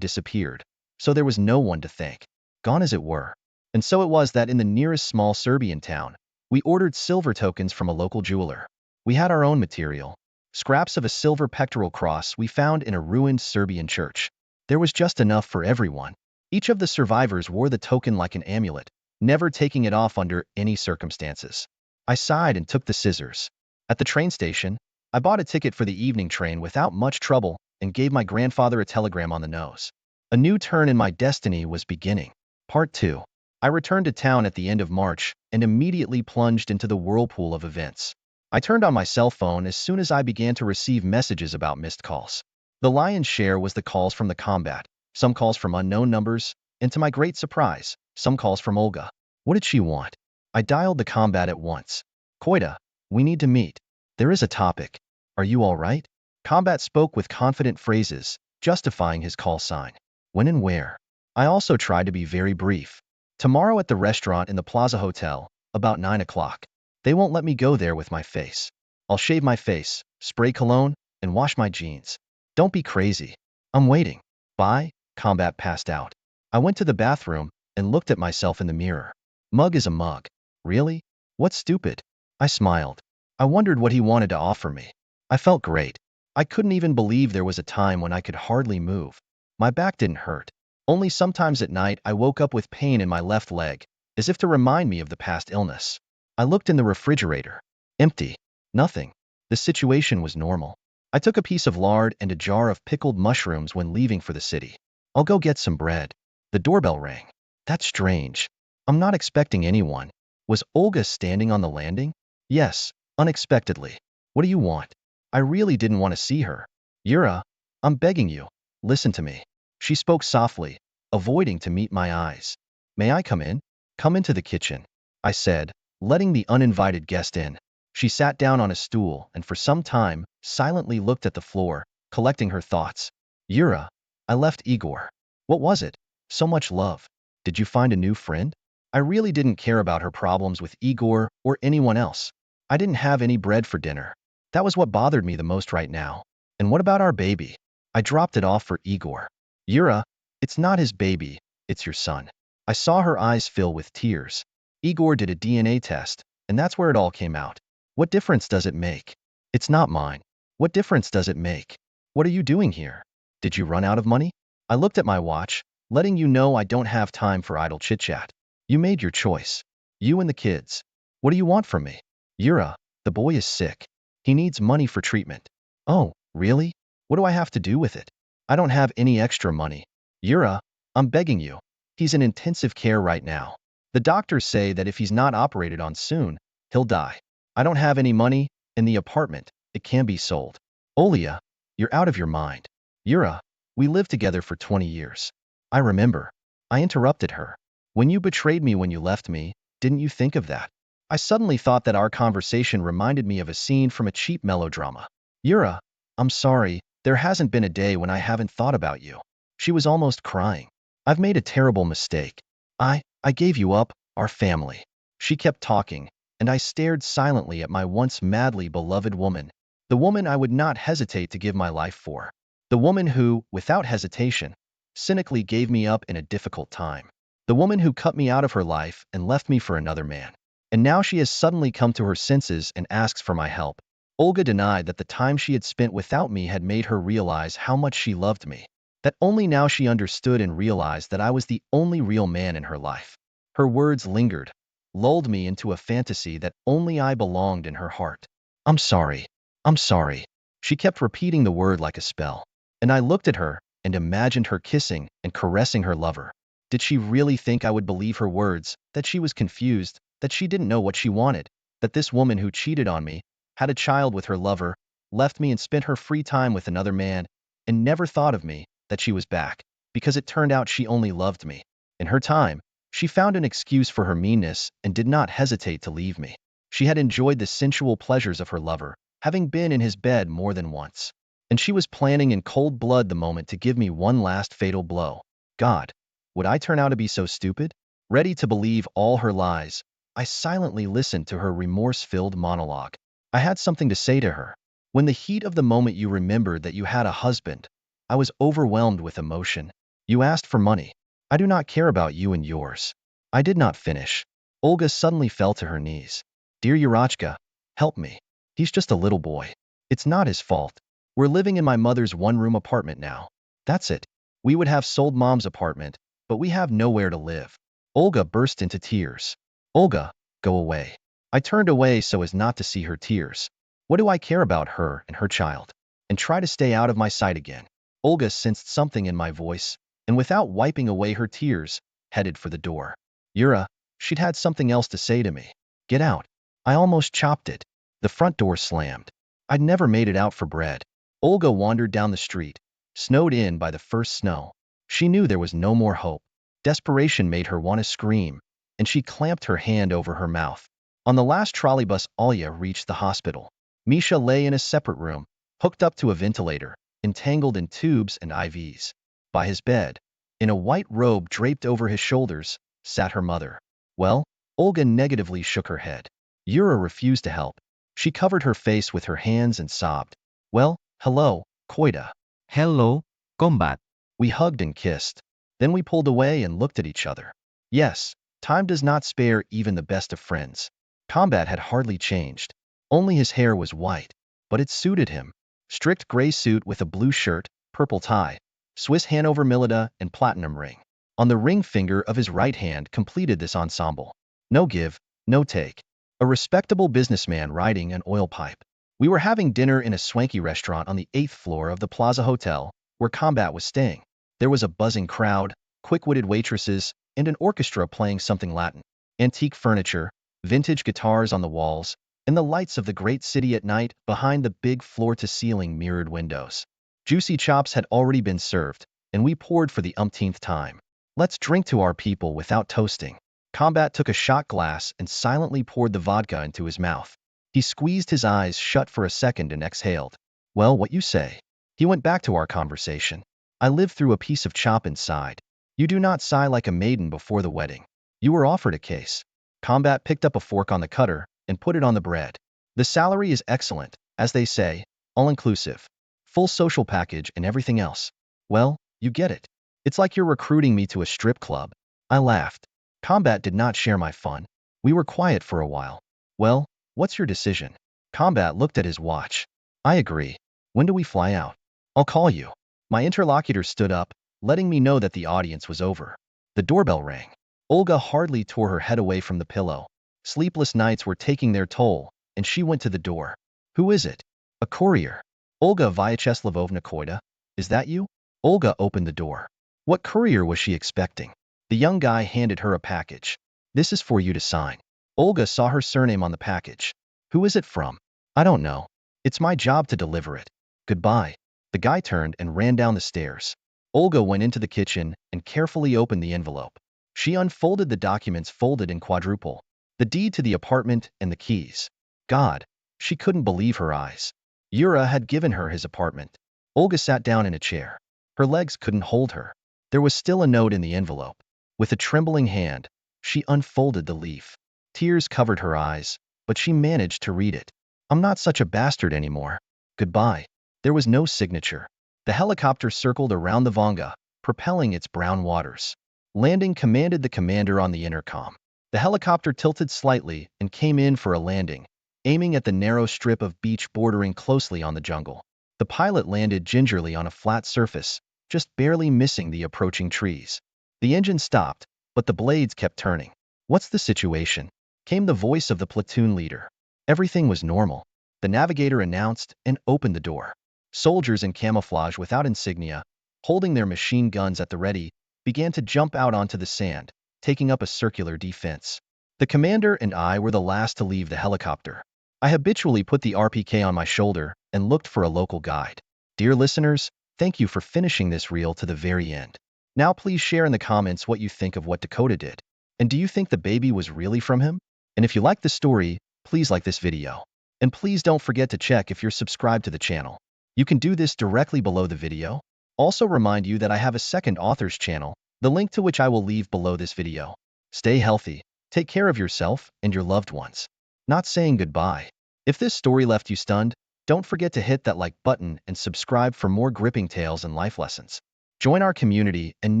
disappeared, so there was no one to thank. Gone as it were. And so it was that in the nearest small Serbian town, we ordered silver tokens from a local jeweler. We had our own material. Scraps of a silver pectoral cross we found in a ruined Serbian church. There was just enough for everyone. Each of the survivors wore the token like an amulet, never taking it off under any circumstances. I sighed and took the scissors. At the train station, I bought a ticket for the evening train without much trouble and gave my grandfather a telegram on the nose. A new turn in my destiny was beginning. Part 2. I returned to town at the end of March and immediately plunged into the whirlpool of events. I turned on my cell phone as soon as I began to receive messages about missed calls. The lion's share was the calls from the combat, some calls from unknown numbers, and to my great surprise, some calls from Olga. What did she want? I dialed the combat at once. Koida, we need to meet. There is a topic. Are you all right? Combat spoke with confident phrases, justifying his call sign. When and where? I also tried to be very brief. Tomorrow at the restaurant in the Plaza Hotel, about 9 o'clock. They won't let me go there with my face. I'll shave my face, spray cologne, and wash my jeans. Don't be crazy. I'm waiting. Bye. Combat passed out. I went to the bathroom and looked at myself in the mirror. Mug is a mug. Really? What's stupid? I smiled. I wondered what he wanted to offer me. I felt great. I couldn't even believe there was a time when I could hardly move. My back didn't hurt. Only sometimes at night I woke up with pain in my left leg, as if to remind me of the past illness. I looked in the refrigerator. Empty. Nothing. The situation was normal. I took a piece of lard and a jar of pickled mushrooms when leaving for the city. I'll go get some bread. The doorbell rang. That's strange. I'm not expecting anyone. Was Olga standing on the landing? Yes, unexpectedly. What do you want? I really didn't want to see her. Yura, I'm begging you. Listen to me. She spoke softly, avoiding to meet my eyes. May I come in? Come into the kitchen, I said, letting the uninvited guest in. She sat down on a stool and for some time silently looked at the floor, collecting her thoughts. Yura, I left Igor. What was it? So much love. Did you find a new friend? I really didn't care about her problems with Igor or anyone else. I didn't have any bread for dinner. That was what bothered me the most right now. And what about our baby? I dropped it off for Igor. Yura, it's not his baby, it's your son. I saw her eyes fill with tears. Igor did a DNA test, and that's where it all came out. What difference does it make? It's not mine. What difference does it make? What are you doing here? Did you run out of money? I looked at my watch, letting you know I don't have time for idle chit-chat. You made your choice. You and the kids. What do you want from me? Yura, the boy is sick. He needs money for treatment. Oh, really? What do I have to do with it? I don't have any extra money. Yura, I'm begging you. He's in intensive care right now. The doctors say that if he's not operated on soon, he'll die. I don't have any money, in the apartment, it can be sold. Olia, you're out of your mind. Yura, we lived together for 20 years. I remember. I interrupted her. When you betrayed me when you left me, didn't you think of that? I suddenly thought that our conversation reminded me of a scene from a cheap melodrama. Yura, I'm sorry, there hasn't been a day when I haven't thought about you. She was almost crying. I've made a terrible mistake. I gave you up, our family. She kept talking, and I stared silently at my once madly beloved woman. The woman I would not hesitate to give my life for. The woman who, without hesitation, cynically gave me up in a difficult time. The woman who cut me out of her life and left me for another man. And now she has suddenly come to her senses and asks for my help. Olga denied that the time she had spent without me had made her realize how much she loved me. That only now she understood and realized that I was the only real man in her life. Her words lingered, lulled me into a fantasy that only I belonged in her heart. I'm sorry. I'm sorry. She kept repeating the word like a spell. And I looked at her and imagined her kissing and caressing her lover. Did she really think I would believe her words, that she was confused, that she didn't know what she wanted, that this woman who cheated on me, had a child with her lover, left me and spent her free time with another man, and never thought of me, that she was back, because it turned out she only loved me. In her time, she found an excuse for her meanness and did not hesitate to leave me. She had enjoyed the sensual pleasures of her lover, having been in his bed more than once. And she was planning in cold blood the moment to give me one last fatal blow. God, would I turn out to be so stupid? Ready to believe all her lies, I silently listened to her remorse-filled monologue. I had something to say to her. When the heat of the moment you remembered that you had a husband, I was overwhelmed with emotion. You asked for money. I do not care about you and yours. I did not finish. Olga suddenly fell to her knees. Dear Yurachka, help me. He's just a little boy. It's not his fault. We're living in my mother's one-room apartment now. That's it. We would have sold Mom's apartment, but we have nowhere to live. Olga burst into tears. Olga, go away. I turned away so as not to see her tears. What do I care about her and her child? And try to stay out of my sight again. Olga sensed something in my voice, and without wiping away her tears, headed for the door. Yura, she'd had something else to say to me. Get out. I almost chopped it. The front door slammed. I'd never made it out for bread. Olga wandered down the street, snowed in by the first snow. She knew there was no more hope. Desperation made her want to scream, and she clamped her hand over her mouth. On the last trolleybus, Alia reached the hospital. Misha lay in a separate room, hooked up to a ventilator, entangled in tubes and IVs. By his bed, in a white robe draped over his shoulders, sat her mother. Well, Olga negatively shook her head. Yura refused to help. She covered her face with her hands and sobbed. Well, hello, Koida. Hello, Combat. We hugged and kissed. Then we pulled away and looked at each other. Yes, time does not spare even the best of friends. Combat had hardly changed. Only his hair was white, but it suited him. Strict gray suit with a blue shirt, purple tie, Swiss Hanover Millida and platinum ring. On the ring finger of his right hand completed this ensemble. No give, no take. A respectable businessman riding an oil pipe. We were having dinner in a swanky restaurant on the 8th floor of the Plaza Hotel, where Combat was staying. There was a buzzing crowd, quick-witted waitresses, and an orchestra playing something Latin. Antique furniture, vintage guitars on the walls, and the lights of the great city at night behind the big floor-to-ceiling mirrored windows. Juicy chops had already been served, and we poured for the umpteenth time. Let's drink to our people without toasting. Combat took a shot glass and silently poured the vodka into his mouth. He squeezed his eyes shut for a second and exhaled. Well, what you say? He went back to our conversation. I lived through a piece of chop inside. You do not sigh like a maiden before the wedding. You were offered a case. Combat picked up a fork on the cutter and put it on the bread. The salary is excellent, as they say, all-inclusive. Full social package and everything else. Well, you get it. It's like you're recruiting me to a strip club. I laughed. Combat did not share my fun. We were quiet for a while. Well, what's your decision? Combat looked at his watch. I agree. When do we fly out? I'll call you. My interlocutor stood up, letting me know that the audience was over. The doorbell rang. Olga hardly tore her head away from the pillow. Sleepless nights were taking their toll, and she went to the door. Who is it? A courier. Olga Vyacheslavovna Koida, is that you? Olga opened the door. What courier was she expecting? The young guy handed her a package. This is for you to sign. Olga saw her surname on the package. Who is it from? I don't know. It's my job to deliver it. Goodbye. The guy turned and ran down the stairs. Olga went into the kitchen and carefully opened the envelope. She unfolded the documents folded in quadruple. The deed to the apartment and the keys. God, she couldn't believe her eyes. Yura had given her his apartment. Olga sat down in a chair. Her legs couldn't hold her. There was still a note in the envelope. With a trembling hand, she unfolded the leaf. Tears covered her eyes, but she managed to read it. I'm not such a bastard anymore. Goodbye. There was no signature. The helicopter circled around the Volga, propelling its brown waters. Landing commanded the commander on the intercom. The helicopter tilted slightly and came in for a landing, aiming at the narrow strip of beach bordering closely on the jungle. The pilot landed gingerly on a flat surface, just barely missing the approaching trees. The engine stopped, but the blades kept turning. What's the situation? Came the voice of the platoon leader. Everything was normal. The navigator announced and opened the door. Soldiers in camouflage without insignia, holding their machine guns at the ready, began to jump out onto the sand, taking up a circular defense. The commander and I were the last to leave the helicopter. I habitually put the RPK on my shoulder and looked for a local guide. Dear listeners, thank you for finishing this reel to the very end. Now please share in the comments what you think of what Dakota did. And do you think the baby was really from him? And if you like the story, please like this video. And please don't forget to check if you're subscribed to the channel. You can do this directly below the video. Also remind you that I have a second author's channel, the link to which I will leave below this video. Stay healthy, take care of yourself and your loved ones. Not saying goodbye. If this story left you stunned, don't forget to hit that like button and subscribe for more gripping tales and life lessons. Join our community and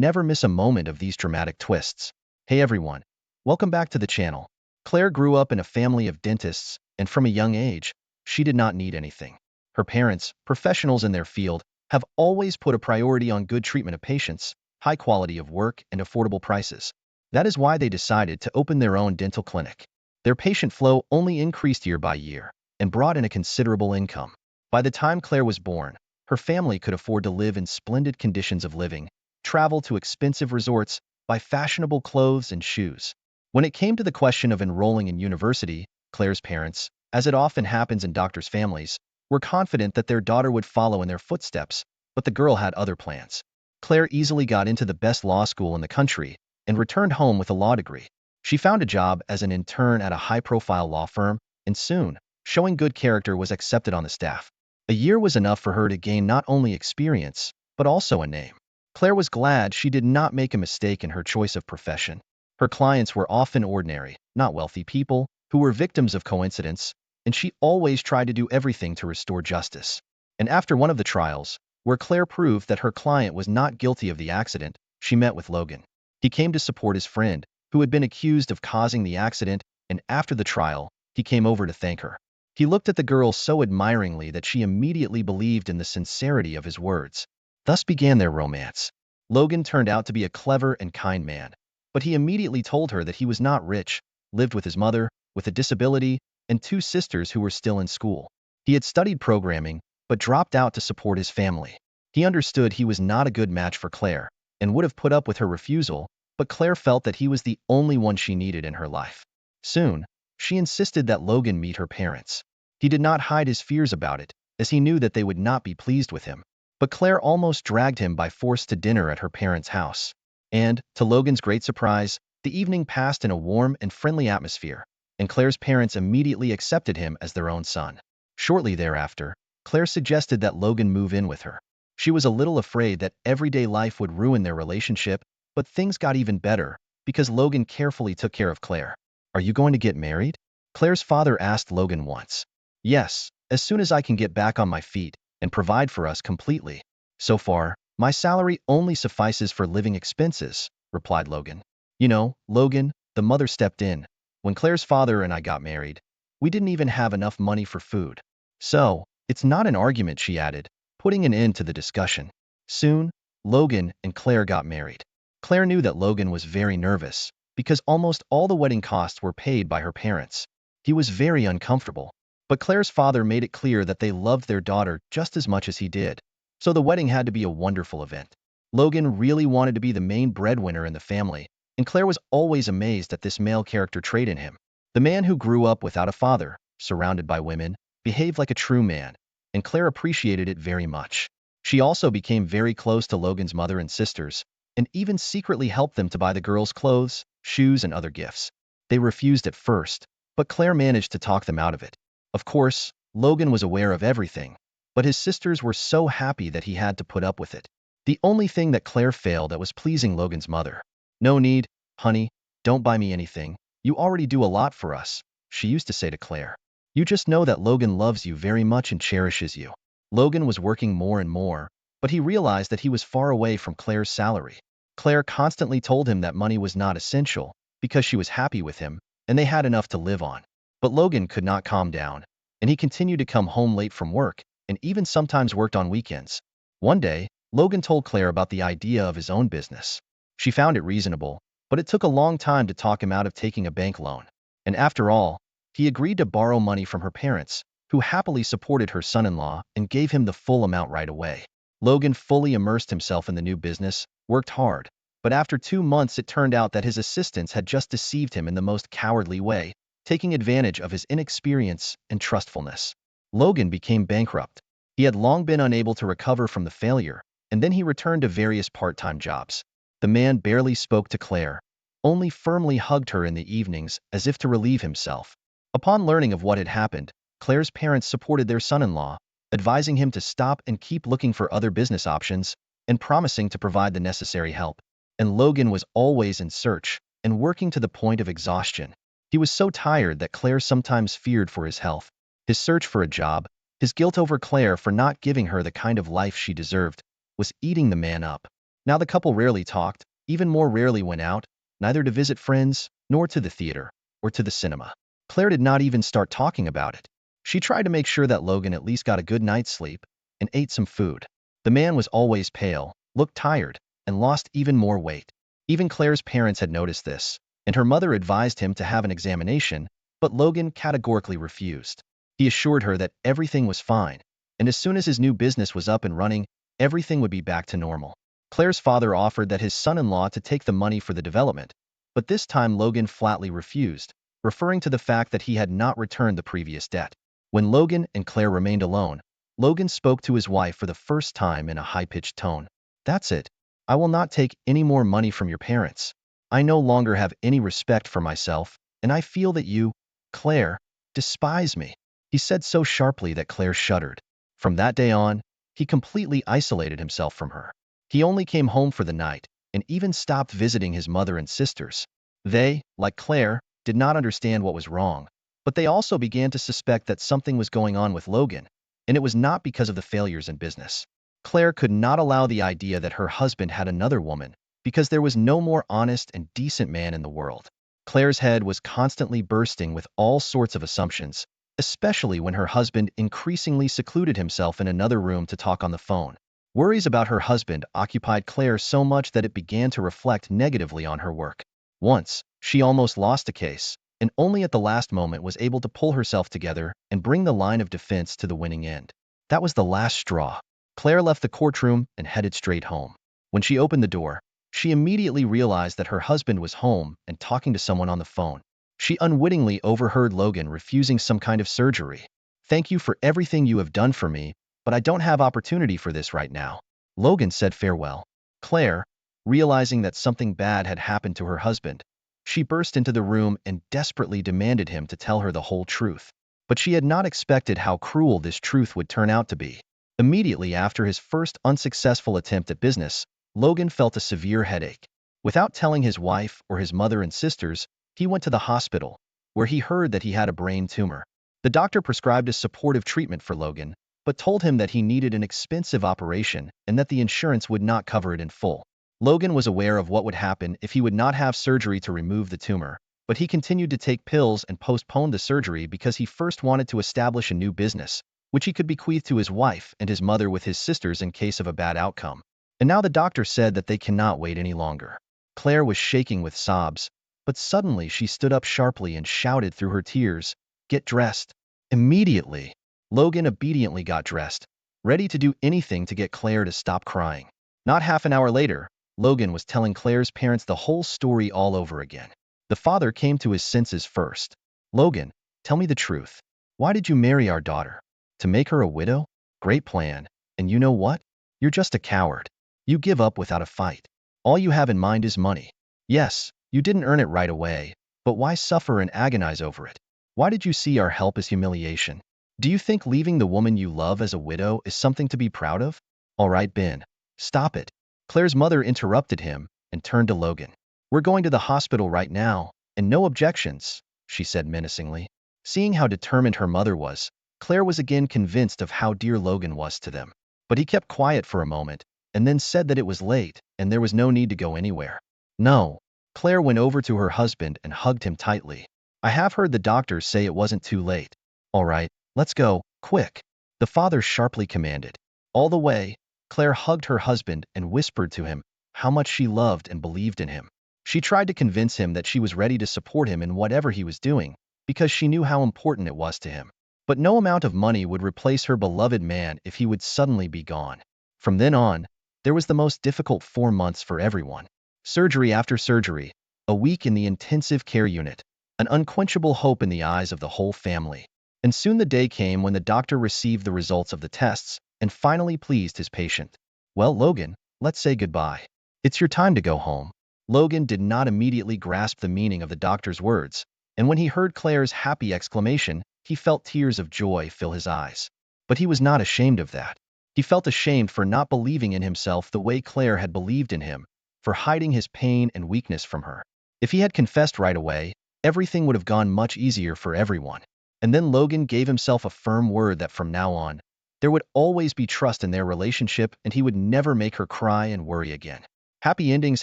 never miss a moment of these dramatic twists. Hey everyone, welcome back to the channel. Claire grew up in a family of dentists, and from a young age, she did not need anything. Her parents, professionals in their field, have always put a priority on good treatment of patients, high quality of work, and affordable prices. That is why they decided to open their own dental clinic. Their patient flow only increased year by year and brought in a considerable income. By the time Claire was born, her family could afford to live in splendid conditions of living, travel to expensive resorts, buy fashionable clothes and shoes. When it came to the question of enrolling in university, Claire's parents, as it often happens in doctors' families, were confident that their daughter would follow in their footsteps, but the girl had other plans. Claire easily got into the best law school in the country and returned home with a law degree. She found a job as an intern at a high-profile law firm, and soon, showing good character, was accepted on the staff. A year was enough for her to gain not only experience, but also a name. Claire was glad she did not make a mistake in her choice of profession. Her clients were often ordinary, not wealthy people, who were victims of coincidence, and she always tried to do everything to restore justice. And after one of the trials, where Claire proved that her client was not guilty of the accident, she met with Logan. He came to support his friend, who had been accused of causing the accident, and after the trial, he came over to thank her. He looked at the girl so admiringly that she immediately believed in the sincerity of his words. Thus began their romance. Logan turned out to be a clever and kind man, but he immediately told her that he was not rich, lived with his mother, with a disability, and two sisters who were still in school. He had studied programming, but dropped out to support his family. He understood he was not a good match for Claire, and would have put up with her refusal, but Claire felt that he was the only one she needed in her life. Soon, she insisted that Logan meet her parents. He did not hide his fears about it, as he knew that they would not be pleased with him. But Claire almost dragged him by force to dinner at her parents' house. And, to Logan's great surprise, the evening passed in a warm and friendly atmosphere, and Claire's parents immediately accepted him as their own son. Shortly thereafter, Claire suggested that Logan move in with her. She was a little afraid that everyday life would ruin their relationship, but things got even better because Logan carefully took care of Claire. "Are you going to get married?" Claire's father asked Logan once. "Yes, as soon as I can get back on my feet and provide for us completely. So far, my salary only suffices for living expenses," replied Logan. "You know, Logan," the mother stepped in, "when Claire's father and I got married, we didn't even have enough money for food. So, it's not an argument," she added, putting an end to the discussion. Soon, Logan and Claire got married. Claire knew that Logan was very nervous, because almost all the wedding costs were paid by her parents. He was very uncomfortable, but Claire's father made it clear that they loved their daughter just as much as he did, so the wedding had to be a wonderful event. Logan really wanted to be the main breadwinner in the family, and Claire was always amazed at this male character trait in him. The man who grew up without a father, surrounded by women, behaved like a true man, and Claire appreciated it very much. She also became very close to Logan's mother and sisters, and even secretly helped them to buy the girls clothes, shoes, and other gifts. They refused at first, but Claire managed to talk them out of it. Of course, Logan was aware of everything, but his sisters were so happy that he had to put up with it. The only thing that Claire failed at was pleasing Logan's mother. "No need, honey, don't buy me anything. You already do a lot for us," she used to say to Claire. "You just know that Logan loves you very much and cherishes you." Logan was working more and more, but he realized that he was far away from Claire's salary. Claire constantly told him that money was not essential, because she was happy with him, and they had enough to live on. But Logan could not calm down, and he continued to come home late from work, and even sometimes worked on weekends. One day, Logan told Claire about the idea of his own business. She found it reasonable, but it took a long time to talk him out of taking a bank loan. And after all, he agreed to borrow money from her parents, who happily supported her son-in-law and gave him the full amount right away. Logan fully immersed himself in the new business, worked hard, but after 2 months it turned out that his assistants had just deceived him in the most cowardly way, taking advantage of his inexperience and trustfulness. Logan became bankrupt. He had long been unable to recover from the failure, and then he returned to various part-time jobs. The man barely spoke to Claire, only firmly hugged her in the evenings as if to relieve himself. Upon learning of what had happened, Claire's parents supported their son-in-law, advising him to stop and keep looking for other business options, and promising to provide the necessary help. And Logan was always in search, and working to the point of exhaustion. He was so tired that Claire sometimes feared for his health. His search for a job, his guilt over Claire for not giving her the kind of life she deserved, was eating the man up. Now the couple rarely talked, even more rarely went out, neither to visit friends, nor to the theater, or to the cinema. Claire did not even start talking about it. She tried to make sure that Logan at least got a good night's sleep, and ate some food. The man was always pale, looked tired, and lost even more weight. Even Claire's parents had noticed this, and her mother advised him to have an examination, but Logan categorically refused. He assured her that everything was fine, and as soon as his new business was up and running, everything would be back to normal. Claire's father offered that his son-in-law to take the money for the development, but this time Logan flatly refused, referring to the fact that he had not returned the previous debt. When Logan and Claire remained alone, Logan spoke to his wife for the first time in a high-pitched tone. "That's it. I will not take any more money from your parents. I no longer have any respect for myself, and I feel that you, Claire, despise me," he said so sharply that Claire shuddered. From that day on, he completely isolated himself from her. He only came home for the night, and even stopped visiting his mother and sisters. They, like Claire, did not understand what was wrong, but they also began to suspect that something was going on with Logan, and it was not because of the failures in business. Claire could not allow the idea that her husband had another woman, because there was no more honest and decent man in the world. Claire's head was constantly bursting with all sorts of assumptions, especially when her husband increasingly secluded himself in another room to talk on the phone. Worries about her husband occupied Claire so much that it began to reflect negatively on her work. Once, she almost lost a case, and only at the last moment was able to pull herself together and bring the line of defense to the winning end. That was the last straw. Claire left the courtroom and headed straight home. When she opened the door, she immediately realized that her husband was home and talking to someone on the phone. She unwittingly overheard Logan refusing some kind of surgery. "Thank you for everything you have done for me, but I don't have opportunity for this right now." Logan said farewell. Claire, realizing that something bad had happened to her husband, she burst into the room and desperately demanded him to tell her the whole truth. But she had not expected how cruel this truth would turn out to be. Immediately after his first unsuccessful attempt at business, Logan felt a severe headache. Without telling his wife or his mother and sisters, he went to the hospital, where he heard that he had a brain tumor. The doctor prescribed a supportive treatment for Logan, but told him that he needed an expensive operation and that the insurance would not cover it in full. Logan was aware of what would happen if he would not have surgery to remove the tumor, but he continued to take pills and postponed the surgery because he first wanted to establish a new business, which he could bequeath to his wife and his mother with his sisters in case of a bad outcome. And now the doctor said that they cannot wait any longer. Claire was shaking with sobs, but suddenly she stood up sharply and shouted through her tears, "Get dressed." Immediately, Logan obediently got dressed, ready to do anything to get Claire to stop crying. Not half an hour later, Logan was telling Claire's parents the whole story all over again. The father came to his senses first. "Logan, tell me the truth. Why did you marry our daughter? To make her a widow? Great plan. And you know what? You're just a coward. You give up without a fight. All you have in mind is money. Yes, you didn't earn it right away, but why suffer and agonize over it? Why did you see our help as humiliation? Do you think leaving the woman you love as a widow is something to be proud of? All right, Ben. Stop it." Claire's mother interrupted him and turned to Logan. "We're going to the hospital right now, and no objections," she said menacingly. Seeing how determined her mother was, Claire was again convinced of how dear Logan was to them. But he kept quiet for a moment, and then said that it was late and there was no need to go anywhere. "No." Claire went over to her husband and hugged him tightly. "I have heard the doctors say it wasn't too late. All right, let's go, quick," the father sharply commanded. All the way, Claire hugged her husband and whispered to him how much she loved and believed in him. She tried to convince him that she was ready to support him in whatever he was doing, because she knew how important it was to him. But no amount of money would replace her beloved man if he would suddenly be gone. From then on, there was the most difficult 4 months for everyone. Surgery after surgery, a week in the intensive care unit, an unquenchable hope in the eyes of the whole family. And soon the day came when the doctor received the results of the tests and finally pleased his patient. "Well, Logan, let's say goodbye. It's your time to go home." Logan did not immediately grasp the meaning of the doctor's words, and when he heard Claire's happy exclamation, he felt tears of joy fill his eyes. But he was not ashamed of that. He felt ashamed for not believing in himself the way Claire had believed in him, for hiding his pain and weakness from her. If he had confessed right away, everything would have gone much easier for everyone. And then Logan gave himself a firm word that from now on, there would always be trust in their relationship and he would never make her cry and worry again. Happy endings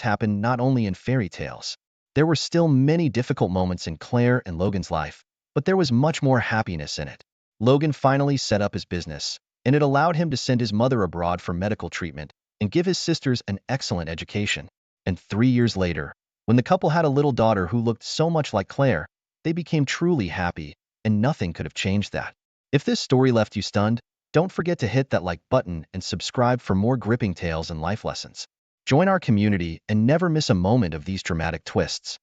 happen not only in fairy tales. There were still many difficult moments in Claire and Logan's life, but there was much more happiness in it. Logan finally set up his business, and it allowed him to send his mother abroad for medical treatment and give his sisters an excellent education. And 3 years later, when the couple had a little daughter who looked so much like Claire, they became truly happy, and nothing could have changed that. If this story left you stunned, don't forget to hit that like button and subscribe for more gripping tales and life lessons. Join our community and never miss a moment of these dramatic twists.